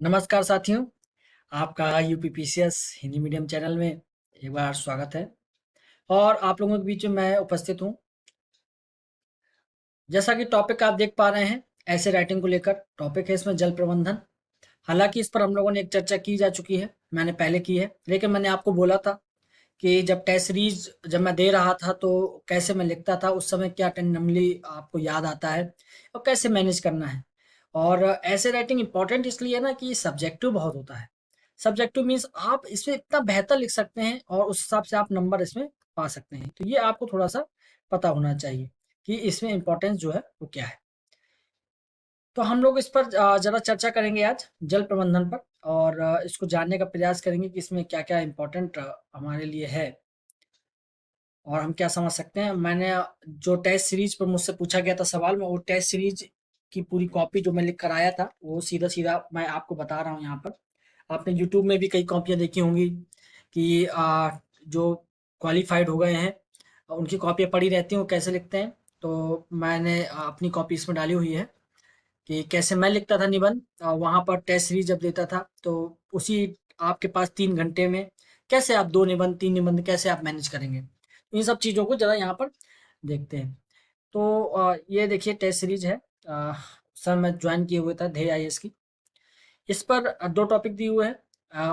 नमस्कार साथियों, आपका यूपीपीसीएस हिंदी मीडियम चैनल में एक बार स्वागत है और आप लोगों के बीच में मैं उपस्थित हूँ। जैसा कि टॉपिक आप देख पा रहे हैं, ऐसे राइटिंग को लेकर टॉपिक है इसमें जल प्रबंधन। हालांकि इस पर हम लोगों ने एक चर्चा की जा चुकी है, मैंने पहले की है, लेकिन मैंने आपको बोला था कि जब टेस्ट सीरीज जब मैं दे रहा था तो कैसे मैं लिखता था, उस समय क्या टेक्निकली आपको याद आता है और कैसे मैनेज करना है। और ऐसे राइटिंग इंपॉर्टेंट इसलिए है ना कि सब्जेक्टिव बहुत होता है। सब्जेक्टिव मीन्स आप इसमें इतना बेहतर लिख सकते हैं और उस हिसाब से आप नंबर इसमें पा सकते हैं। तो ये आपको थोड़ा सा पता होना चाहिए कि इसमें इम्पोर्टेंस जो है वो क्या है। तो हम लोग इस पर ज़रा चर्चा करेंगे आज जल प्रबंधन पर, और इसको जानने का प्रयास करेंगे कि इसमें क्या-क्या इम्पोर्टेंट हमारे लिए है और हम क्या समझ सकते हैं। मैंने जो टेस्ट सीरीज पर मुझसे पूछा गया था सवाल, मैं वो टेस्ट सीरीज की पूरी कॉपी जो मैं लिख कर आया था वो सीधा-सीधा मैं आपको बता रहा हूँ यहाँ पर। आपने यूट्यूब में भी कई कॉपियाँ देखी होंगी कि जो क्वालिफाइड हो गए हैं उनकी कॉपियाँ पड़ी रहती हैं वो कैसे लिखते हैं। तो मैंने अपनी कॉपी इसमें डाली हुई है कि कैसे मैं लिखता था निबंध। वहाँ पर टेस्ट सीरीज जब देता था तो उसी आपके पास 3 घंटे में कैसे आप 2 निबंध 3 निबंध कैसे आप मैनेज करेंगे, इन सब चीज़ों को जरा यहाँ पर देखते हैं। तो ये देखिए टेस्ट सीरीज है। सर मैं ज्वाइन किए हुए था ध्येय आईएएस की। इस पर दो टॉपिक दिए हुए हैं,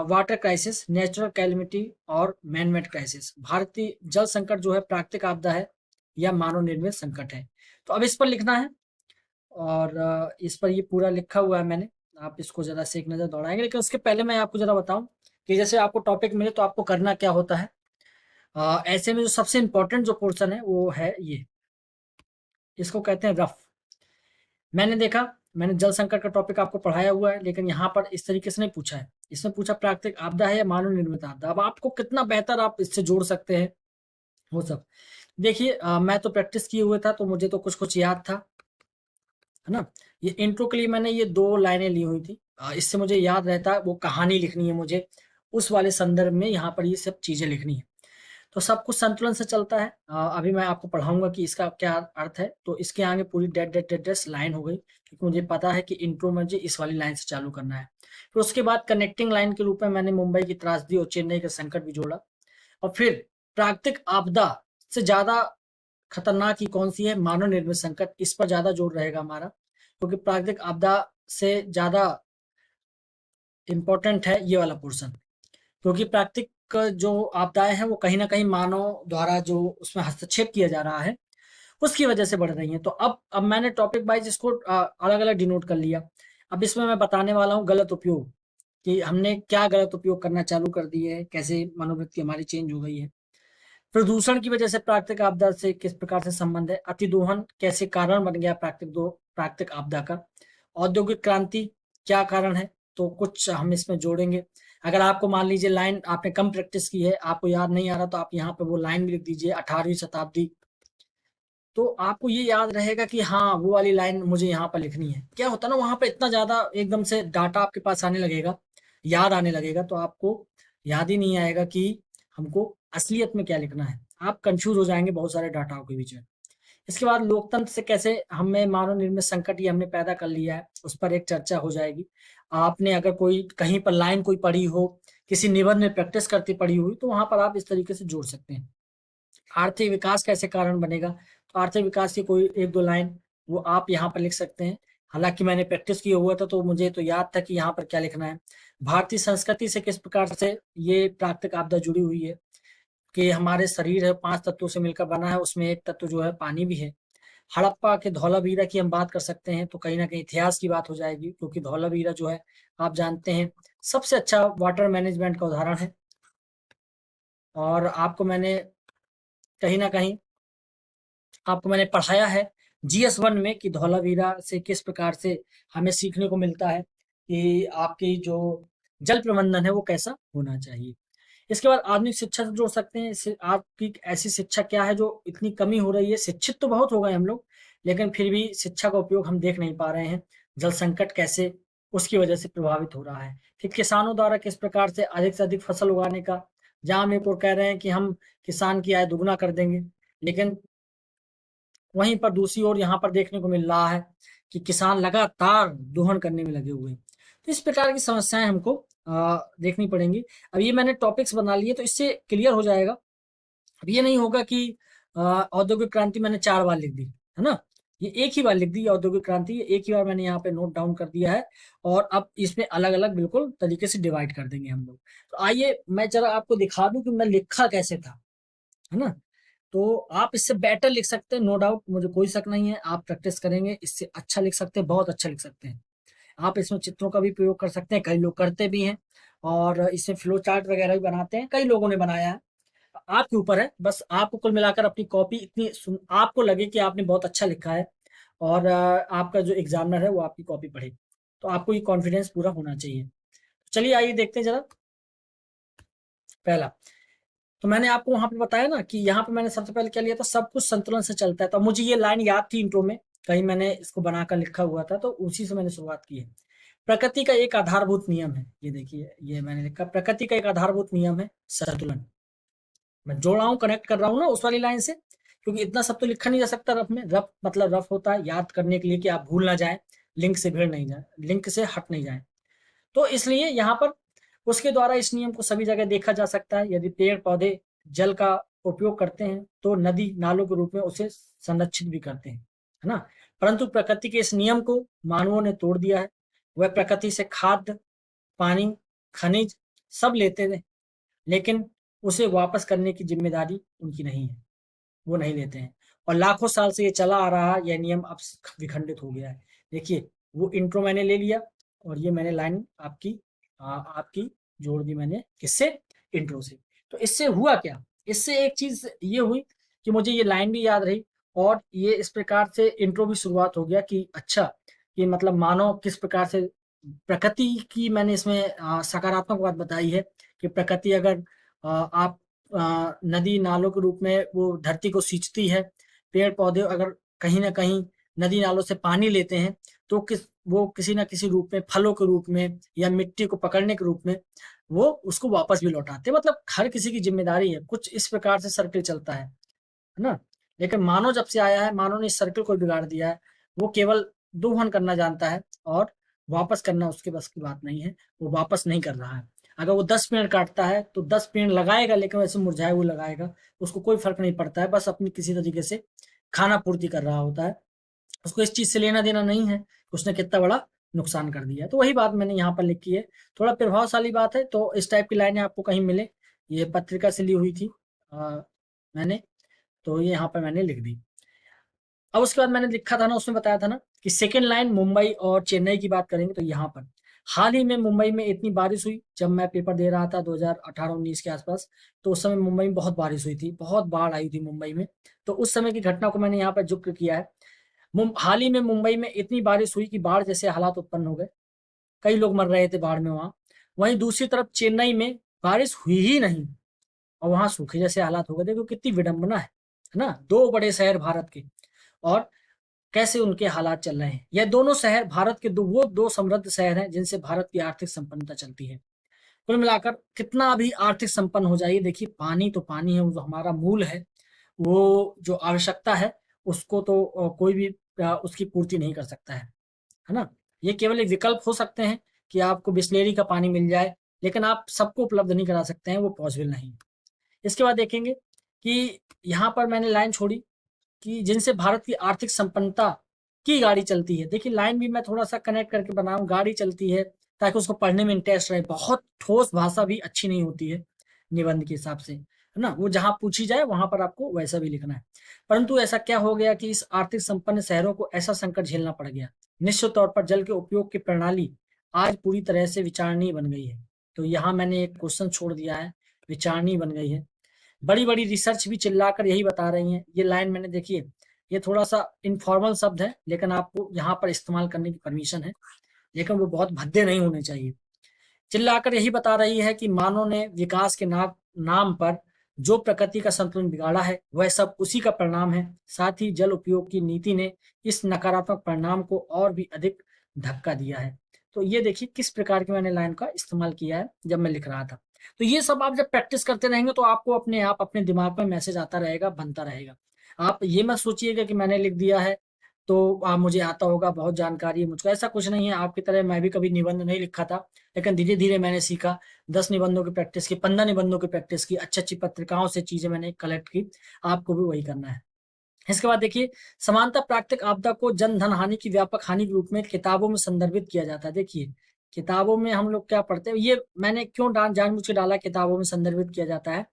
वाटर क्राइसिस, नेचुरल कैलेमिटी और मैनमेड क्राइसिस। भारतीय जल संकट जो है प्राकृतिक आपदा है या मानव निर्मित संकट है। तो अब इस पर लिखना है और इस पर ये पूरा लिखा हुआ है मैंने। आप इसको ज़रा से एक नज़र दौड़ाएँगे, लेकिन उसके पहले मैं आपको ज़रा बताऊँ कि जैसे आपको टॉपिक मिले तो आपको करना क्या होता है। ऐसे में जो सबसे इम्पोर्टेंट जो पोर्शन है वो है ये, इसको कहते हैं रफ़। मैंने देखा, मैंने जल संकट का टॉपिक आपको पढ़ाया हुआ है, लेकिन यहाँ पर इस तरीके से नहीं पूछा है। इसमें पूछा प्राकृतिक आपदा है या मानव निर्मित आपदा। अब आपको कितना बेहतर आप इससे जोड़ सकते हैं, वो सब। देखिए मैं तो प्रैक्टिस किए हुए था तो मुझे तो कुछ-कुछ याद था, है ना? ये इंट्रो के लिए मैंने ये 2 लाइनें ली हुई थी। इससे मुझे याद रहता है वो कहानी लिखनी है मुझे, उस वाले संदर्भ में यहाँ पर ये सब चीज़ें लिखनी है। तो सब कुछ संतुलन से चलता है। अभी मैं आपको पढ़ाऊँगा कि इसका क्या अर्थ है, तो इसके आगे पूरी that that that dash line हो गई, क्योंकि मुझे पता है कि इंट्रो मुझे इस वाली लाइन से चालू करना है। फिर उसके बाद कनेक्टिंग लाइन के रूप में मैंने मुंबई की त्रासदी और चेन्नई का संकट भी जोड़ा, और फिर प्राकृतिक आपदा से ज़्यादा खतरनाक ही कौन-सी है, मानव निर्मित संकट, इस पर ज़्यादा जोर रहेगा हमारा, क्योंकि प्राकृतिक आपदा से ज़्यादा इम्पोर्टेंट है ये वाला पोर्शन। क्योंकि प्राकृतिक जो आपदाएँ हैं वो कहीं न कहीं मानव द्वारा जो उसमें हस्तक्षेप किया जा रहा है, उसकी वजह से बढ़ रही हैं। तो अब मैंने टॉपिक वाइज़ इसको अलग-अलग डिनोट कर लिया। अब इसमें मैं बताने वाला हूँ गलत उपयोग, कि हमने क्या गलत उपयोग करना चालू कर दिए हैं, कैसे मनोवृत्ति हमारी चेंज हो गई है। प्रदूषण की वजह से प्राकृतिक आपदा से किस प्रकार से संबंध है, अतिदोहन कैसे कारण बन गया प्राकृतिक आपदा का, औद्योगिक क्रांति क्या कारण है, तो कुछ हम इसमें जोड़ेंगे। अगर आपको मान लीजिए लाइन आपने कम प्रैक्टिस की है, आपको याद नहीं आ रहा, तो आप यहाँ पे वो लाइन भी लिख दीजिए 18वीं शताब्दी, तो आपको ये याद रहेगा कि हाँ, वो वाली लाइन मुझे यहाँ पर लिखनी है। क्या होता है ना, वहाँ पे इतना ज़्यादा एकदम से डाटा आपके पास आने लगेगा, याद आने लगेगा, तो आपको याद ही नहीं आएगा कि हमको असलियत में क्या लिखना है। आप कन्फ्यूज़ हो जाएँगे बहुत सारे डाटाओं के बीच में। इसके बाद लोकतंत्र से कैसे हमें मानव निर्मित संकट ये हमने पैदा कर लिया है, उस पर एक चर्चा हो जाएगी। आपने अगर कोई कहीं पर लाइन कोई पढ़ी हो, किसी निबंध में प्रैक्टिस करते पढ़ी हुई, तो वहाँ पर आप इस तरीके से जोड़ सकते हैं। आर्थिक विकास कैसे कारण बनेगा? तो आर्थिक विकास की कोई 1-2 लाइन वो आप यहाँ पर लिख सकते हैं। हालाँकि मैंने प्रैक्टिस किया हुआ था तो मुझे तो याद था कि यहाँ पर क्या लिखना है। भारतीय संस्कृति से किस प्रकार से ये प्राकृतिक आपदा जुड़ी हुई है, कि हमारे शरीर है 5 तत्वों से मिलकर बना है, उसमें एक तत्व जो है पानी भी है। हड़प्पा के धौलावीरा की हम बात कर सकते हैं, तो कहीं न कहीं इतिहास की बात हो जाएगी, क्योंकि धौलावीरा जो है आप जानते हैं सबसे अच्छा वाटर मैनेजमेंट का उदाहरण है। और कहीं न कहीं आपको मैंने पढ़ाया है जीएस 1 में कि धौलावीरा से किस प्रकार से हमें सीखने को मिलता है कि आपकी जो जल प्रबंधन है वो कैसा होना चाहिए। इसके बाद आधुनिक शिक्षा से जोड़ सकते हैं। इससे आपकी ऐसी शिक्षा क्या है जो इतनी कमी हो रही है, शिक्षित तो बहुत हो गए हम लोग, लेकिन फिर भी शिक्षा का उपयोग हम देख नहीं पा रहे हैं। जल संकट कैसे उसकी वजह से प्रभावित हो रहा है। फिर किसानों द्वारा किस प्रकार से अधिक फसल उगाने का, जहाँ हम एक ओर कह रहे हैं कि हम किसान की आय दुगुना कर देंगे, लेकिन वहीं पर दूसरी ओर यहाँ पर देखने को मिल रहा है कि किसान लगातार दोहन करने में लगे हुए हैं। तो इस प्रकार की समस्याएं हमको देखनी पड़ेंगी। अब ये मैंने टॉपिक्स बना लिए तो इससे क्लियर हो जाएगा। अब ये नहीं होगा कि औद्योगिक क्रांति मैंने 4 बार लिख दी, है ना? ये एक ही बार लिख दी औद्योगिक क्रांति, एक ही बार मैंने यहाँ पे नोट डाउन कर दिया है और अब इसमें अलग-अलग बिल्कुल तरीके से डिवाइड कर देंगे हम लोग। तो आइए मैं ज़रा आपको दिखा दूँ कि मैं लिखा कैसे था, है ना? तो आप इससे बेटर लिख सकते हैं, नो डाउट, मुझे कोई शक नहीं है। आप प्रैक्टिस करेंगे, इससे अच्छा लिख सकते हैं, बहुत अच्छा लिख सकते हैं। आप इसमें चित्रों का भी प्रयोग कर सकते हैं, कई लोग करते भी हैं और इससे फ्लो चार्ट वगैरह भी बनाते हैं, कई लोगों ने बनाया है। आपके ऊपर है, बस आपको कुल मिलाकर अपनी कॉपी इतनी आपको लगे कि आपने बहुत अच्छा लिखा है और आपका जो एग्जामिनर है वो आपकी कॉपी पढ़े, तो आपको ये कॉन्फिडेंस पूरा होना चाहिए। चलिए आइए देखते हैं जरा। पहला, तो मैंने आपको वहां पे बताया ना कि यहाँ पे मैंने सबसे पहले क्या लिया था, सब कुछ संतुलन से चलता है। तो मुझे ये लाइन याद थी इंट्रो में, कहीं मैंने इसको बनाकर लिखा हुआ था, तो उसी से मैंने शुरुआत की है। प्रकृति का एक आधारभूत नियम है, ये देखिए, ये मैंने लिखा, प्रकृति का एक आधारभूत नियम है संतुलन। मैं जोड़ रहा हूँ, कनेक्ट कर रहा हूँ ना उस वाली लाइन से, क्योंकि इतना सब तो लिखा नहीं जा सकता रफ में। रफ मतलब रफ होता है याद करने के लिए कि आप भूल ना जाए, लिंक से भिड़ नहीं जाए, लिंक से हट नहीं जाए। तो इसलिए यहाँ पर उसके द्वारा इस नियम को सभी जगह देखा जा सकता है। यदि पेड़ पौधे जल का उपयोग करते हैं तो नदी नालों के रूप में उसे संरक्षित भी करते हैं, है ना? परंतु प्रकृति के इस नियम को मानवों ने तोड़ दिया है। वह प्रकृति से खाद्य, पानी, खनिज सब लेते थे, लेकिन उसे वापस करने की जिम्मेदारी उनकी नहीं है, वो नहीं लेते हैं। और लाखों साल से ये चला आ रहा, यह नियम अब विखंडित हो गया है। देखिए, वो इंट्रो मैंने ले लिया और ये मैंने लाइन आपकी जोड़ दी मैंने, किससे? इंट्रो से। तो इससे हुआ क्या? इससे एक चीज ये हुई कि मुझे ये लाइन भी याद रही और ये इस प्रकार से इंट्रो भी शुरुआत हो गया कि अच्छा, कि मतलब मानव किस प्रकार से प्रकृति की मैंने इसमें सकारात्मक बात बताई है कि प्रकृति अगर आप नदी नालों के रूप में वो धरती को सींचती है, पेड़ पौधे अगर कहीं ना कहीं नदी नालों से पानी लेते हैं तो वो किसी ना किसी रूप में, फलों के रूप में या मिट्टी को पकड़ने के रूप में वो उसको वापस भी लौटाते हैं। मतलब हर किसी की जिम्मेदारी है, कुछ इस प्रकार से सर्किल चलता है ना? लेकिन मानव जब से आया है, मानव ने इस सर्किल को बिगाड़ दिया है। वो केवल दोहन करना जानता है और वापस करना उसके बस की बात नहीं है, वो वापस नहीं कर रहा है। अगर वो 10 पेड़ काटता है तो 10 पेड़ लगाएगा, लेकिन वैसे मुरझाए हुए लगाएगा, उसको कोई फर्क नहीं पड़ता है, बस अपनी किसी तरीके से खाना पूर्ति कर रहा होता है। उसको इस चीज से लेना देना नहीं है कि उसने कितना बड़ा नुकसान कर दिया है। तो वही बात मैंने यहाँ पर लिखी है, थोड़ा प्रभावशाली बात है। तो इस टाइप की लाइनें आपको कहीं मिले, ये पत्रिका से ली हुई थी मैंने, तो ये यहाँ पर मैंने लिख दी। अब उसके बाद मैंने लिखा था ना, उसमें बताया था ना कि सेकंड लाइन मुंबई और चेन्नई की बात करेंगे तो यहाँ पर हाल ही में मुंबई में इतनी बारिश हुई, जब मैं पेपर दे रहा था 2018-19 के आसपास, तो उस समय मुंबई में बहुत बारिश हुई थी, बहुत बाढ़ आई थी मुंबई में। तो उस समय की घटना को मैंने यहाँ पर जिक्र किया है। हाल ही में मुंबई में इतनी बारिश हुई कि बाढ़ जैसे हालात उत्पन्न हो गए, कई लोग मर रहे थे बाढ़ में वहां। वहीं दूसरी तरफ चेन्नई में बारिश हुई ही नहीं और वहां सूखे जैसे हालात हो गए। देखो कितनी विडंबना है ना? दो बड़े शहर भारत के और कैसे उनके हालात चल रहे हैं। यह दोनों शहर भारत के वो दो समृद्ध शहर हैं जिनसे भारत की आर्थिक संपन्नता चलती है। कुल मिलाकर कितना भी आर्थिक संपन्न हो जाइए, देखिए पानी तो पानी है, वो जो हमारा मूल है, वो जो आवश्यकता है, उसको तो कोई भी उसकी पूर्ति नहीं कर सकता है ना? ये केवल एक विकल्प हो सकते हैं कि आपको बिस्लेरी का पानी मिल जाए, लेकिन आप सबको उपलब्ध नहीं करा सकते हैं, वो पॉसिबल नहीं है। इसके बाद देखेंगे कि यहाँ पर मैंने लाइन छोड़ी कि जिनसे भारत की आर्थिक संपन्नता की गाड़ी चलती है। देखिए लाइन भी मैं थोड़ा सा कनेक्ट करके बनाऊं, गाड़ी चलती है, ताकि उसको पढ़ने में इंटरेस्ट रहे। बहुत ठोस भाषा भी अच्छी नहीं होती है निबंध के हिसाब से, है ना? वो जहां पूछी जाए वहां पर आपको वैसा भी लिखना है। परंतु ऐसा क्या हो गया कि इस आर्थिक संपन्न शहरों को ऐसा संकट झेलना पड़ गया? निश्चित तौर पर जल के उपयोग की प्रणाली आज पूरी तरह से विचारणीय बन गई है। तो यहाँ मैंने एक क्वेश्चन छोड़ दिया है, विचारणीय बन गई है। बड़ी बड़ी रिसर्च भी चिल्लाकर यही बता रही हैं। ये लाइन मैंने, देखिए ये थोड़ा सा इनफॉर्मल शब्द है, लेकिन आपको यहाँ पर इस्तेमाल करने की परमिशन है, लेकिन वो बहुत भद्दे नहीं होने चाहिए। चिल्लाकर यही बता रही है कि मानव ने विकास के नाम पर जो प्रकृति का संतुलन बिगाड़ा है, वह सब उसी का परिणाम है। साथ ही जल उपयोग की नीति ने इस नकारात्मक परिणाम को और भी अधिक धक्का दिया है। तो ये देखिए किस प्रकार की मैंने लाइन का इस्तेमाल किया है जब मैं लिख रहा था। तो ये सब आप जब प्रैक्टिस करते रहेंगे तो आपको अपने आप अपने दिमाग में मैसेज आता रहेगा, बनता रहेगा। आप ये मत सोचिएगा कि मैंने लिख दिया है तो मुझे आता होगा, बहुत जानकारी है मुझको, ऐसा कुछ नहीं है। आपकी तरह मैं भी कभी निबंध नहीं लिखा था, लेकिन धीरे-धीरे मैंने सीखा। 10 निबंधों की प्रैक्टिस की, 15 निबंधों की प्रैक्टिस की, अच्छी-अच्छी पत्रिकाओं से चीज़ें मैंने कलेक्ट की। आपको भी वही करना है। इसके बाद देखिए, समानता प्राकृतिक आपदा को जन धन हानि की व्यापक हानि के रूप में किताबों में संदर्भित किया जाता है। देखिए, किताबों में हम लोग क्या पढ़ते हैं, ये मैंने क्यों जानबूझ के डाला किताबों में संदर्भित किया जाता है,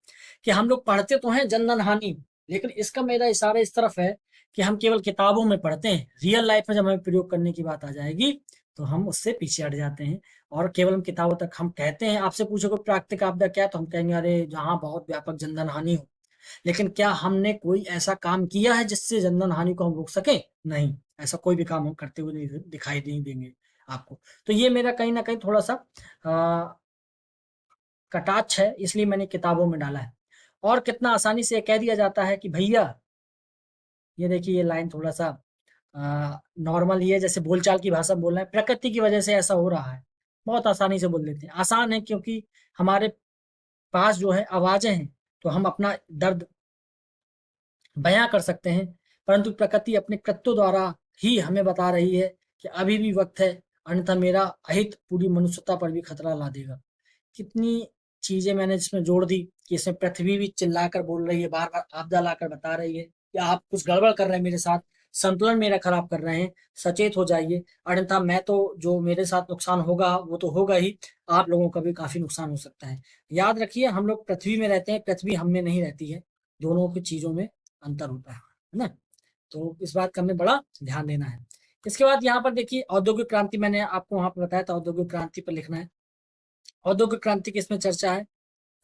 कि हम लोग पढ़ते तो हैं जन धन हानि, लेकिन इसका मेरा इशारा इस तरफ है कि हम केवल किताबों में पढ़ते हैं। रियल लाइफ में जब हमें प्रयोग करने की बात आ जाएगी, तो हम उससे पीछे हट जाते हैं और केवल हम किताबों तक हम कहते हैं। आपसे पूछो कि प्राकृतिक आपदा क्या है, तो हम कहेंगे अरे जहाँ बहुत व्यापक जन धन हानि हो। लेकिन क्या हमने कोई ऐसा काम किया है जिससे जनधन हानि को हम रोक सकें? नहीं, ऐसा कोई भी काम हम करते हुए नहीं दिखाई नहीं देंगे आपको। तो ये मेरा कहीं न कहीं थोड़ा-सा कटाक्ष है, इसलिए मैंने किताबों में डाला है। और कितना आसानी से कह दिया जाता है कि भैया, ये देखिए ये लाइन थोड़ा-सा नॉर्मल ही है, जैसे बोलचाल की भाषा में बोल रहे हैं, प्रकृति की वजह से ऐसा हो रहा है। बहुत आसानी से बोल देते हैं। आसान है क्योंकि हमारे पास जो है आवाज़ें हैं, तो हम अपना दर्द बयां कर सकते हैं, परंतु प्रकृति अपने कृत्यों द्वारा ही हमें बता रही है कि अभी भी वक्त है, अन्यथा मेरा अहित पूरी मनुष्यता पर भी खतरा ला देगा। कितनी चीजें मैंने इसमें जोड़ दी कि इसमें पृथ्वी भी चिल्लाकर बोल रही है, बार बार आपदा लाकर बता रही है कि आप कुछ गड़बड़ कर रहे हैं मेरे साथ, संतुलन मेरा खराब कर रहे हैं, सचेत हो जाइए, अन्यथा मैं तो, जो मेरे साथ नुकसान होगा वो तो होगा ही, आप लोगों का भी काफी नुकसान हो सकता है। याद रखिए, हम लोग पृथ्वी में रहते हैं, पृथ्वी हम में नहीं रहती है। दोनों की चीजों में अंतर होता है ना? तो इस बात का हमें बड़ा ध्यान देना है। इसके बाद यहाँ पर देखिए, औद्योगिक क्रांति मैंने आपको वहाँ पे बताया था, औद्योगिक क्रांति पर लिखना है। औद्योगिक क्रांति की इसमें चर्चा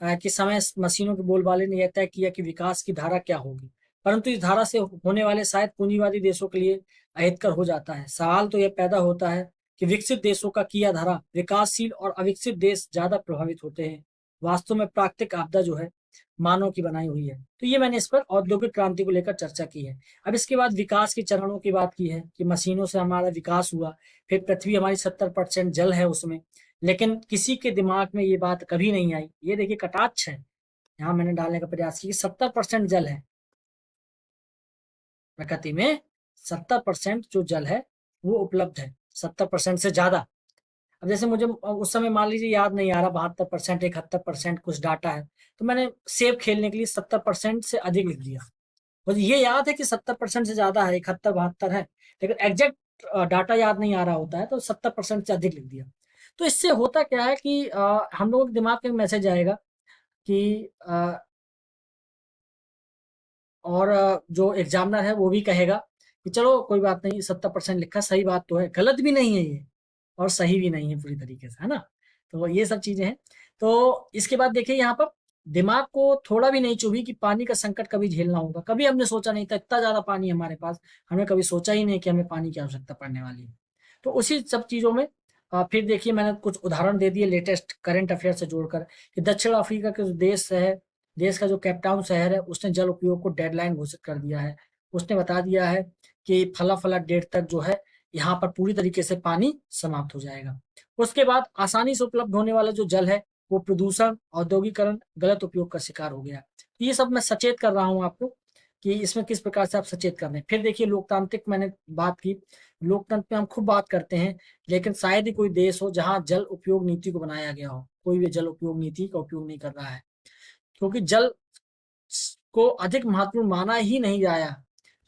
है कि समय मशीनों के बोलबाले ने यह तय किया कि विकास की धारा क्या होगी, परंतु इस धारा से होने वाले शायद पूंजीवादी देशों के लिए अहितकर हो जाता है। सवाल तो यह पैदा होता है कि विकसित देशों का किया धारा विकासशील और अविकसित देश ज्यादा प्रभावित होते हैं। वास्तव में प्राकृतिक आपदा जो है मानव की बनाई हुई है। तो ये मैंने इस पर औद्योगिक क्रांति को लेकर चर्चा की है। अब इसके बाद विकास के चरणों की बात की है कि मशीनों से हमारा विकास हुआ, फिर पृथ्वी हमारी 70% जल है उसमें, लेकिन किसी के दिमाग में ये बात कभी नहीं आई। ये देखिए कटाक्ष है, यहाँ मैंने डालने का प्रयास किया, 70% जल है प्रकृति में, 70% जो जल है वो उपलब्ध है, 70% से ज्यादा। अब जैसे मुझे उस समय मान लीजिए याद नहीं आ रहा, 72%, 71% कुछ डाटा है, तो मैंने सेव खेलने के लिए 70% से अधिक लिख दिया। मुझे ये याद है कि 70% से ज्यादा है, 71-72 है, लेकिन एग्जैक्ट डाटा याद नहीं आ रहा होता है, तो 70% से अधिक लिख दिया। तो इससे होता क्या है कि हम लोगों के दिमाग में मैसेज आएगा कि और जो एग्जामिनर है वो भी कहेगा कि चलो कोई बात नहीं, 70% लिखा, सही बात तो है, गलत भी नहीं है ये और सही भी नहीं है पूरी तरीके से, है ना? तो ये सब चीजें हैं। तो इसके बाद देखिए यहाँ पर दिमाग को थोड़ा भी नहीं चुभी कि पानी का संकट कभी झेलना होगा। कभी हमने सोचा नहीं था, इतना ज्यादा पानी हमारे पास, हमने कभी सोचा ही नहीं कि हमें पानी की आवश्यकता पड़ने वाली है। तो उसी सब चीजों में फिर देखिए मैंने कुछ उदाहरण दे दिए लेटेस्ट करंट अफेयर से जोड़कर, कि दक्षिण अफ्रीका के जो देश है, देश का जो केपटाउन शहर है, उसने जल उपयोग को डेडलाइन घोषित कर दिया है। उसने बता दिया है कि फला-फला डेट तक जो है यहाँ पर पूरी तरीके से पानी समाप्त हो जाएगा। उसके बाद आसानी से उपलब्ध होने वाला जो जल है, वो प्रदूषण, औद्योगिकरण, गलत उपयोग का शिकार हो गया। ये सब मैं सचेत कर रहा हूँ आपको कि इसमें किस प्रकार से आप सचेत कर रहे हैं। फिर देखिए लोकतांत्रिक मैंने बात की, लोकतंत्र पे हम खूब बात करते हैं, लेकिन शायद ही कोई देश हो जहाँ जल उपयोग नीति को बनाया गया हो। कोई भी जल उपयोग नीति का उपयोग नहीं कर रहा है, क्योंकि जल को अधिक महत्वपूर्ण माना ही नहीं जाया।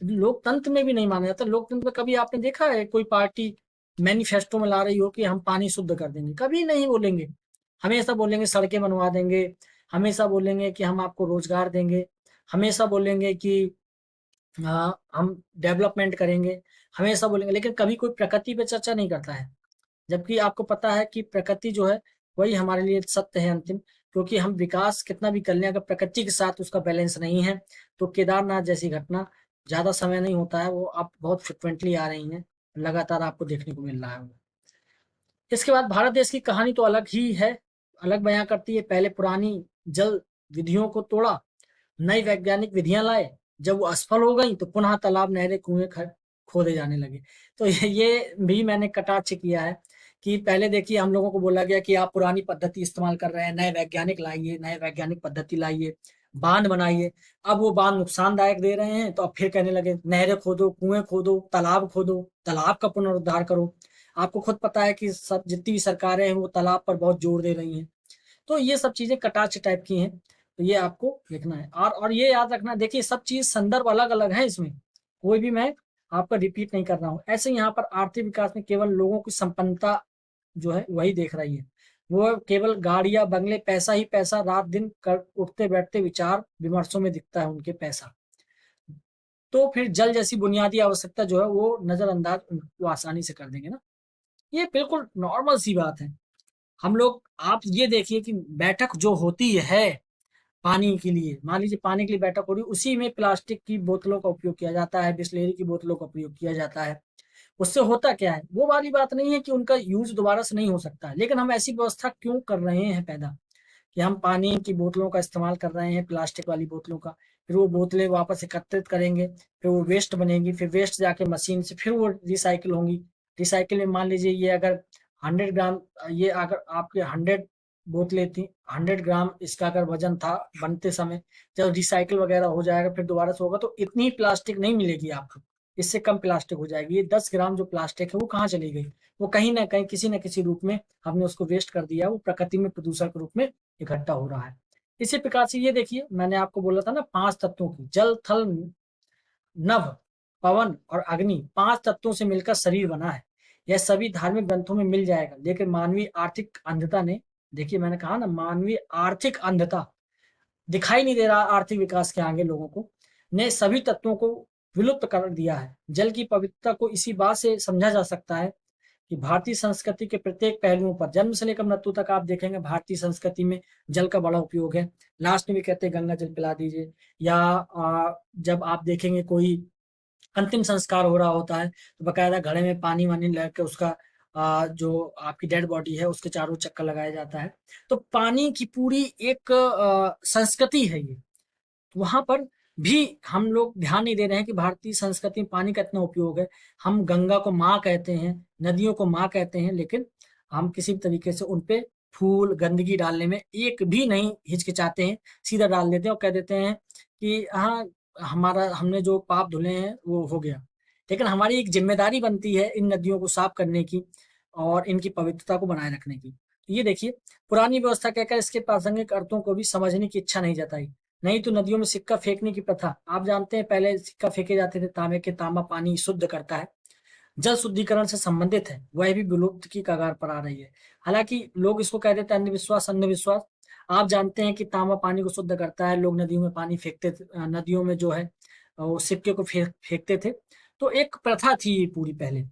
लोकतंत्र में भी नहीं माना जाता। लोकतंत्र में कभी आपने देखा है कोई पार्टी मैनिफेस्टो में ला रही हो कि हम पानी शुद्ध कर देंगे? कभी नहीं बोलेंगे। हमेशा बोलेंगे सड़कें बनवा देंगे, हमेशा बोलेंगे कि हम आपको रोजगार देंगे, हमेशा बोलेंगे कि हम डेवलपमेंट करेंगे, हमेशा बोलेंगे, लेकिन कभी कोई प्रकृति पे चर्चा नहीं करता है। जबकि आपको पता है कि प्रकृति जो है वही हमारे लिए सत्य है अंतिम, क्योंकि हम विकास कितना भी कर लें, अगर प्रकृति के साथ उसका बैलेंस नहीं है, तो केदारनाथ जैसी घटना ज्यादा समय नहीं होता है, वो अब बहुत फ्रिक्वेंटली आ रही है, लगातार आपको देखने को मिल रहा है। इसके बाद भारत देश की कहानी तो अलग ही है, अलग बयां करती है। पहले पुरानी जल विधियों को तोड़ा, नई वैज्ञानिक विधियां लाए, जब वो असफल हो गई तो पुनः तालाब, नहरें, कुएं खोदे जाने लगे। तो ये भी मैंने कटाक्ष किया है कि पहले देखिए हम लोगों को बोला गया कि आप पुरानी पद्धति इस्तेमाल कर रहे हैं, नए वैज्ञानिक लाइए, नए वैज्ञानिक पद्धति लाइए, बांध बनाइए। अब वो बांध नुकसानदायक दे रहे हैं तो अब फिर कहने लगे नहरें खोदो, कुएं खोदो, खोदो, तालाब का पुनरुद्धार करो। आपको खुद पता है कि सब जितनी भी सरकारें हैं वो तालाब पर बहुत जोर दे रही हैं। तो ये सब चीजें कटाक्ष टाइप की हैं, तो ये आपको देखना है। और ये याद रखना, देखिए सब चीज संदर्भ अलग अलग है इसमें, कोई भी मैं आपका रिपीट नहीं कर रहा हूँ। ऐसे यहाँ पर आर्थिक विकास में केवल लोगों की संपन्नता जो है वही देख रही है। वो केवल गाड़ियां बंगले, पैसा ही पैसा, रात दिन कर उठते बैठते विचार विमर्शों में दिखता है उनके पैसा। तो फिर जल जैसी बुनियादी आवश्यकता जो है वो नजरअंदाज वो आसानी से कर देंगे ना। ये बिल्कुल नॉर्मल सी बात है। हम लोग, आप ये देखिए कि बैठक जो होती है पानी के लिए, मान लीजिए पानी के लिए बैठक हो रही है, उसी में प्लास्टिक की बोतलों का उपयोग किया जाता है, बिस्लेरी की बोतलों का प्रयोग किया जाता है। उससे होता क्या है, वो वाली बात नहीं है कि उनका यूज दोबारा से नहीं हो सकता, लेकिन हम ऐसी व्यवस्था क्यों कर रहे हैं पैदा, कि हम पानी की बोतलों का इस्तेमाल कर रहे हैं, प्लास्टिक वाली बोतलों का, फिर वो बोतलें वापस एकत्रित करेंगे, फिर वो वेस्ट बनेगी, फिर वेस्ट जाके मशीन से फिर वो रिसाइकिल होंगी। रिसाइकिल में मान लीजिए ये अगर 100 ग्राम, ये अगर आपके 100 बोतलें थी, 100 ग्राम इसका अगर वजन था बनते समय, जब रिसाइकिल वगैरह हो जाएगा फिर दोबारा से होगा तो इतनी प्लास्टिक नहीं मिलेगी आपको, इससे कम प्लास्टिक हो जाएगी। ये 10 ग्राम जो प्लास्टिक है वो कहाँ चली गई, वो कहीं ना कहीं किसी न किसी रूप में हमने उसको वेस्ट कर दिया, वो प्रकृति में प्रदूषण के रूप में इकट्ठा हो रहा है। इसी प्रकार से ये देखिए, मैंने आपको बोला था ना 5 तत्वों की, जल थल नभ पवन और अग्नि, 5 तत्वों से मिलकर शरीर बना है। यह सभी धार्मिक ग्रंथों में मिल जाएगा, लेकिन मानवीय आर्थिक अंधता ने, देखिए मैंने कहा ना मानवीय आर्थिक अंधता, दिखाई नहीं दे रहा आर्थिक विकास के आगे लोगों को, ने सभी तत्वों को विलुप्त कर दिया है। जल की पवित्रता को इसी बात से समझा जा सकता है कि भारतीय संस्कृति के प्रत्येक पहलुओं पर, जन्म से लेकर मृत्यु तक आप देखेंगे भारतीय संस्कृति में जल का बड़ा उपयोग है। लास्ट में भी कहते हैं गंगा जल पिला दीजिए, या जब आप देखेंगे कोई अंतिम संस्कार हो रहा होता है तो बकायदा घड़े में पानी वानी लग के उसका जो आपकी डेड बॉडी है उसके चारों चक्कर लगाया जाता है। तो पानी की पूरी एक संस्कृति है ये। वहां पर भी हम लोग ध्यान नहीं दे रहे हैं कि भारतीय संस्कृति में पानी का इतना उपयोग है। हम गंगा को माँ कहते हैं, नदियों को माँ कहते हैं, लेकिन हम किसी भी तरीके से उनपे फूल गंदगी डालने में एक भी नहीं हिचकिचाते हैं, सीधा डाल देते हैं और कह देते हैं कि हाँ हमारा, हमने जो पाप धुले हैं वो हो गया। लेकिन हमारी एक जिम्मेदारी बनती है इन नदियों को साफ करने की और इनकी पवित्रता को बनाए रखने की। तो ये देखिए, पुरानी व्यवस्था कहकर इसके प्रासंगिक अर्थों को भी समझने की इच्छा नहीं जताई। नहीं तो नदियों में सिक्का फेंकने की प्रथा, आप जानते हैं पहले सिक्का फेंके जाते थे तांबे के, तांबा पानी शुद्ध करता है, जल शुद्धिकरण से संबंधित है, वह भी विलुप्त की कगार पर आ रही है। हालांकि लोग इसको कह देते हैं अंधविश्वास, अंधविश्वास। आप जानते हैं कि तांबा पानी को शुद्ध करता है, लोग नदियों में पानी फेंकते थे, नदियों में जो है वो सिक्के को फेंकते थे। तो एक प्रथा थी ये पूरी पहले,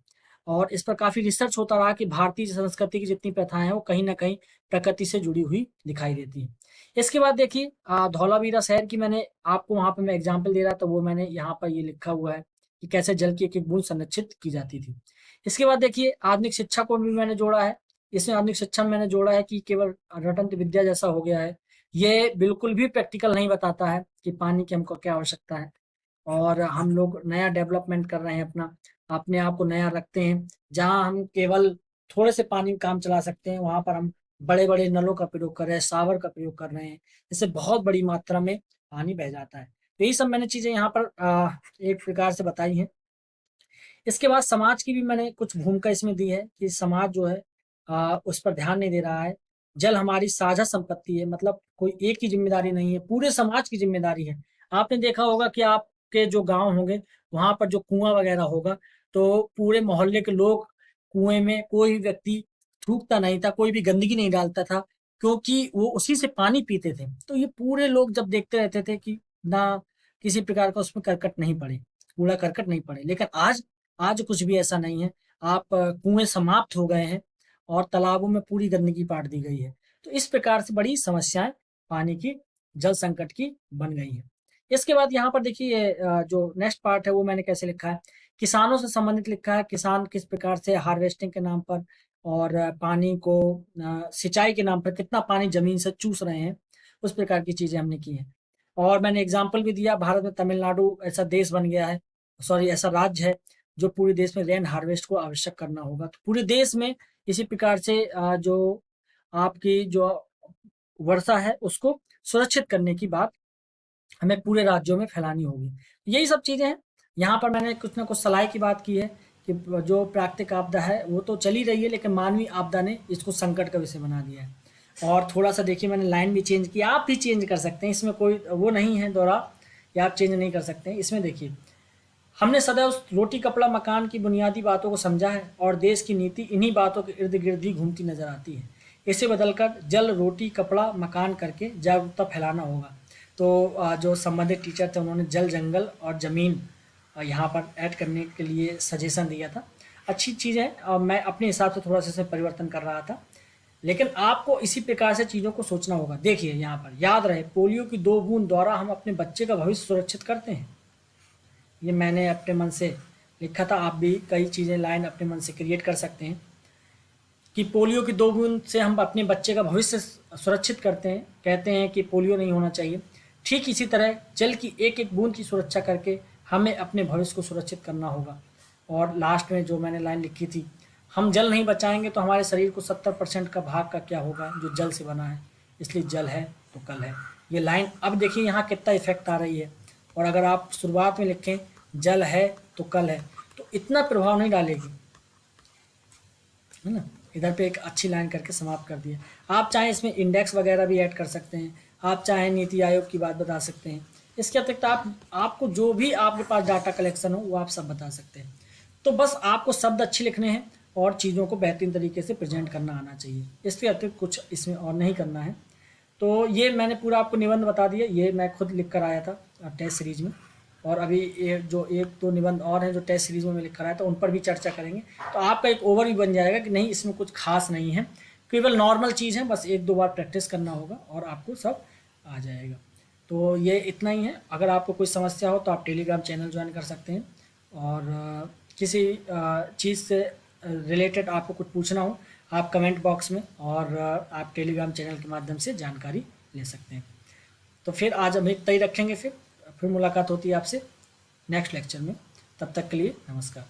और इस पर काफी रिसर्च होता रहा कि भारतीय संस्कृति की जितनी प्रथाएं हैं वो कहीं ना कहीं प्रकृति से जुड़ी हुई दिखाई देती है। इसके बाद देखिए धौलावीरा शहर की मैंने आपको, वहां पे मैं एग्जाम्पल दे रहा था, वो मैंने यहाँ पर ये लिखा हुआ है कि कैसे जल की एक एक बूंद संरक्षित की जाती थी। इसके बाद देखिए आधुनिक शिक्षा को भी मैंने जोड़ा है। इसमें आधुनिक शिक्षा में मैंने जोड़ा है कि केवल रटंत विद्या जैसा हो गया है, ये बिल्कुल भी प्रैक्टिकल नहीं बताता है कि पानी की हमको क्या आवश्यकता है। और हम लोग नया डेवलपमेंट कर रहे हैं अपना, अपने आप को नया रखते हैं। जहां हम केवल थोड़े से पानी में काम चला सकते हैं वहां पर हम बड़े बड़े नलों का प्रयोग कर रहे हैं, शावर का प्रयोग कर रहे हैं, जिससे बहुत बड़ी मात्रा में पानी बह जाता है। तो यही सब मैंने चीजें यहाँ पर एक प्रकार से बताई हैं। इसके बाद समाज की भी मैंने कुछ भूमिका इसमें दी है कि समाज जो है उस पर ध्यान नहीं दे रहा है। जल हमारी साझा संपत्ति है, मतलब कोई एक की जिम्मेदारी नहीं है, पूरे समाज की जिम्मेदारी है। आपने देखा होगा कि आपके जो गांव होंगे वहां पर जो कुआं वगैरह होगा तो पूरे मोहल्ले के लोग कुएं में, कोई व्यक्ति थूकता नहीं था, कोई भी गंदगी नहीं डालता था, क्योंकि वो उसी से पानी पीते थे। तो ये पूरे लोग जब देखते रहते थे कि ना किसी प्रकार का उसमें करकट नहीं पड़े, कूड़ा करकट नहीं पड़े। लेकिन आज, आज कुछ भी ऐसा नहीं है। आप कुएं समाप्त हो गए हैं और तालाबों में पूरी गंदगी पाट दी गई है। तो इस प्रकार से बड़ी समस्याएं पानी की, जल संकट की बन गई हैं। इसके बाद यहाँ पर देखिए जो नेक्स्ट पार्ट है वो मैंने कैसे लिखा है, किसानों से संबंधित लिखा है। किसान किस प्रकार से हार्वेस्टिंग के नाम पर और पानी को सिंचाई के नाम पर कितना पानी जमीन से चूस रहे हैं, उस प्रकार की चीजें हमने की हैं। और मैंने एग्जाम्पल भी दिया, भारत में तमिलनाडु ऐसा देश बन गया है, सॉरी ऐसा राज्य है जो पूरे देश में रेन हार्वेस्ट को आवश्यक करना होगा। तो पूरे देश में इसी प्रकार से जो आपकी जो वर्षा है उसको सुरक्षित करने की बात हमें पूरे राज्यों में फैलानी होगी। यही सब चीज़ें हैं। यहाँ पर मैंने कुछ ना कुछ सलाह की बात की है कि जो प्राकृतिक आपदा है वो तो चली रही है, लेकिन मानवीय आपदा ने इसको संकट का विषय बना दिया है। और थोड़ा-सा देखिए मैंने लाइन भी चेंज की, आप भी चेंज कर सकते हैं, इसमें कोई वो नहीं है दोहरा या आप चेंज नहीं कर सकते हैं। इसमें देखिए, हमने सदैव रोटी कपड़ा मकान की बुनियादी बातों को समझा है और देश की नीति इन्हीं बातों के इर्द गिर्द ही घूमती नजर आती है। इसे बदलकर जल रोटी कपड़ा मकान करके जागरूकता फैलाना होगा। तो जो संबंधित टीचर थे उन्होंने जल जंगल और ज़मीन यहाँ पर ऐड करने के लिए सजेशन दिया था। अच्छी चीज़ है और मैं अपने हिसाब से थोड़ा सा इसे परिवर्तन कर रहा था, लेकिन आपको इसी प्रकार से चीज़ों को सोचना होगा। देखिए यहाँ पर याद रहे, पोलियो की 2 बूंद द्वारा हम अपने बच्चे का भविष्य सुरक्षित करते हैं। ये मैंने अपने मन से लिखा था, आप भी कई चीज़ें लाइन अपने मन से क्रिएट कर सकते हैं कि पोलियो की 2 बूंद से हम अपने बच्चे का भविष्य सुरक्षित करते हैं, कहते हैं कि पोलियो नहीं होना चाहिए। ठीक इसी तरह जल की एक-एक बूंद की सुरक्षा करके हमें अपने भविष्य को सुरक्षित करना होगा। और लास्ट में जो मैंने लाइन लिखी थी, हम जल नहीं बचाएंगे तो हमारे शरीर को 70% का भाग का क्या होगा जो जल से बना है, इसलिए जल है तो कल है। ये लाइन अब देखिए यहाँ कितना इफेक्ट आ रही है। और अगर आप शुरुआत में लिखें जल है तो कल है, तो इतना प्रभाव नहीं डालेगी, है ना। इधर पे एक अच्छी लाइन करके समाप्त कर दिया। आप चाहें इसमें इंडेक्स वगैरह भी ऐड कर सकते हैं, आप चाहें नीति आयोग की बात बता सकते हैं। इसके अतिरिक्त आप आपको जो भी आपके पास डाटा कलेक्शन हो वो आप सब बता सकते हैं। तो बस आपको शब्द अच्छे लिखने हैं और चीज़ों को बेहतरीन तरीके से प्रेजेंट करना आना चाहिए। इसके अतिरिक्त कुछ इसमें और नहीं करना है। तो ये मैंने पूरा आपको निबंध बता दिया, ये मैं खुद लिख कर आया था टेस्ट सीरीज में। और अभी ये जो 1-2 निबंध और हैं जो टेस्ट सीरीज में मैं लिख कर आया था, उन पर भी चर्चा करेंगे। तो आपका एक ओवरव्यू बन जाएगा कि नहीं इसमें कुछ खास नहीं है, केवल नॉर्मल चीज़ है, बस 1-2 बार प्रैक्टिस करना होगा और आपको सब आ जाएगा। तो ये इतना ही है। अगर आपको कोई समस्या हो तो आप टेलीग्राम चैनल ज्वाइन कर सकते हैं। और किसी चीज़ से रिलेटेड आपको कुछ पूछना हो आप कमेंट बॉक्स में और आप टेलीग्राम चैनल के माध्यम से जानकारी ले सकते हैं। तो फिर आज हम इतना ही रखेंगे, फिर मुलाकात होती है आपसे नेक्स्ट लेक्चर में। तब तक के लिए नमस्कार।